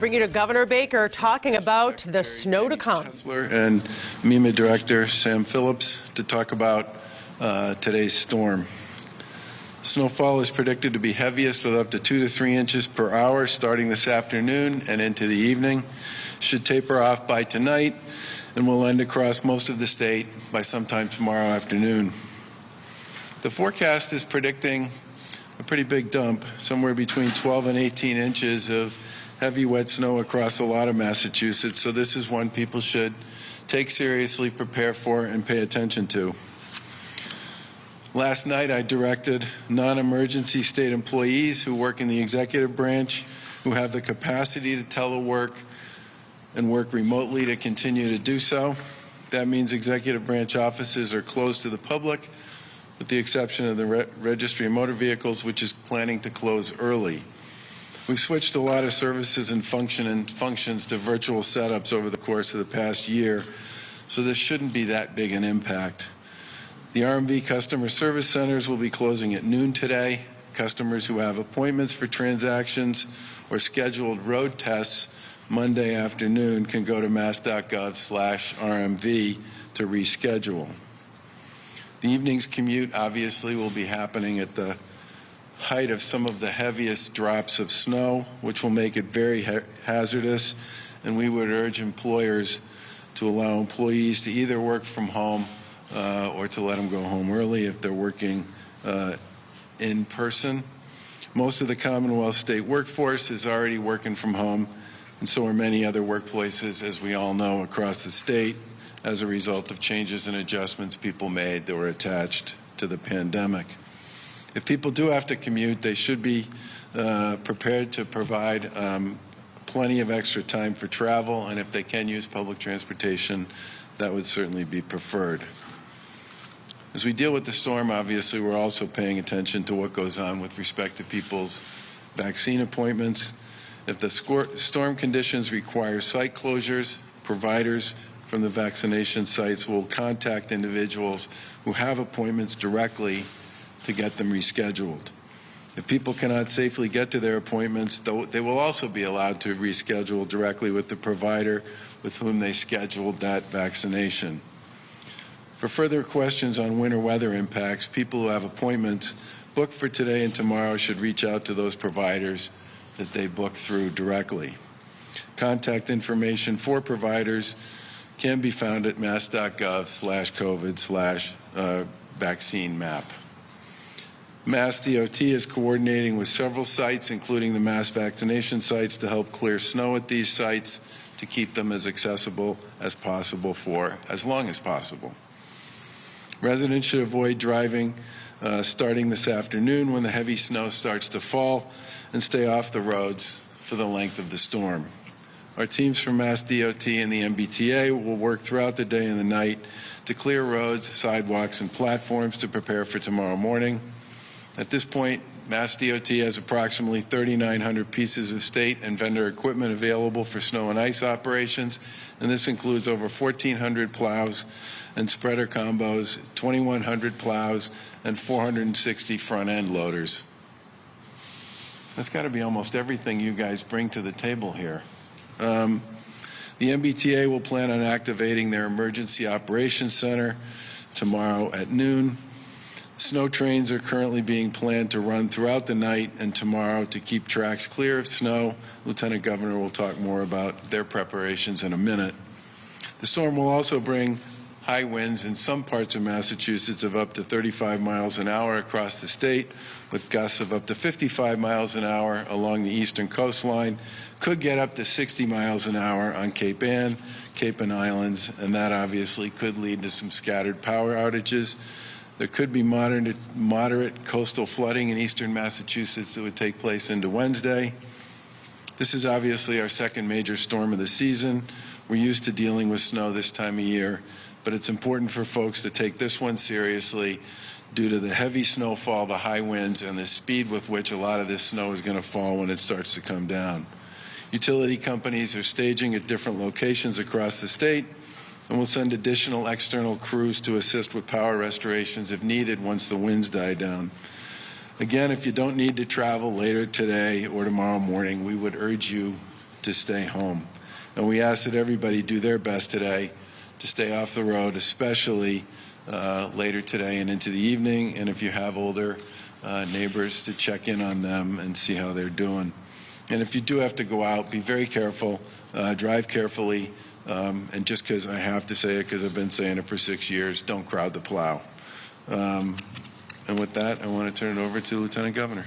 Bring you to Governor Baker talking about the snow to come. Chancellor and MEMA Director Sam Phillips to talk about today's storm. Snowfall is predicted to be heaviest with up to 2 to 3 inches per hour starting this afternoon and into the evening. Should taper off by tonight and will end across most of the state by sometime tomorrow afternoon. The forecast is predicting a pretty big dump, somewhere between 12 and 18 inches of heavy wet snow across a lot of Massachusetts, so this is one people should take seriously, prepare for, and pay attention to. Last night I directed non-emergency state employees who work in the executive branch, who have the capacity to telework and work remotely, to continue to do so. That means executive branch offices are closed to the public, with the exception of the Registry of Motor Vehicles, which is planning to close early. We've switched a lot of services and functions to virtual setups over the course of the past year, so this shouldn't be that big an impact. The RMV customer service centers will be closing at noon today. Customers who have appointments for transactions or scheduled road tests Monday afternoon can go to mass.gov/RMV to reschedule. The evening's commute obviously will be happening at the height of some of the heaviest drops of snow, which will make it very hazardous, and we would urge employers to allow employees to either work from home or to let them go home early if they're working in person. Most of the Commonwealth state workforce is already working from home, and so are many other workplaces, as we all know, across the state as a result of changes and adjustments people made that were attached to the pandemic. If people do have to commute, they should be prepared to provide plenty of extra time for travel, and if they can use public transportation, that would certainly be preferred. As we deal with the storm, obviously, we're also paying attention to what goes on with respect to people's vaccine appointments. If the storm conditions require site closures, providers from the vaccination sites will contact individuals who have appointments directly to get them rescheduled. If people cannot safely get to their appointments, they will also be allowed to reschedule directly with the provider with whom they scheduled that vaccination. For further questions on winter weather impacts, people who have appointments booked for today and tomorrow should reach out to those providers that they book through directly. Contact information for providers can be found at mass.gov/COVID/vaccine map. Mass DOT is coordinating with several sites, including the mass vaccination sites, to help clear snow at these sites to keep them as accessible as possible for as long as possible. Residents should avoid driving starting this afternoon when the heavy snow starts to fall, and stay off the roads for the length of the storm. Our teams from Mass DOT and the MBTA will work throughout the day and the night to clear roads, sidewalks, and platforms to prepare for tomorrow morning. At this point, Mass DOT has approximately 3,900 pieces of state and vendor equipment available for snow and ice operations, and this includes over 1,400 plows and spreader combos, 2,100 plows, and 460 front-end loaders. That's got to be almost everything you guys bring to the table here. The MBTA will plan on activating their Emergency Operations Center tomorrow at noon. Snow trains are currently being planned to run throughout the night and tomorrow to keep tracks clear of snow. Lieutenant Governor will talk more about their preparations in a minute. The storm will also bring high winds in some parts of Massachusetts of up to 35 miles an hour across the state, with gusts of up to 55 miles an hour along the eastern coastline. Could get up to 60 miles an hour on Cape Ann, Cape and Islands, and that obviously could lead to some scattered power outages. There could be moderate coastal flooding in eastern Massachusetts that would take place into Wednesday. This is obviously our second major storm of the season. We're used to dealing with snow this time of year, but it's important for folks to take this one seriously due to the heavy snowfall, the high winds, and the speed with which a lot of this snow is going to fall when it starts to come down. Utility companies are staging at different locations across the state, and we'll send additional external crews to assist with power restorations if needed once the winds die down. Again, if you don't need to travel later today or tomorrow morning, we would urge you to stay home. And we ask that everybody do their best today to stay off the road, especially later today and into the evening. And if you have older neighbors, to check in on them and see how they're doing. And if you do have to go out, be very careful, drive carefully, and just because I have to say it, because I've been saying it for 6 years, don't crowd the plow. And with that, I want to turn it over to Lieutenant Governor.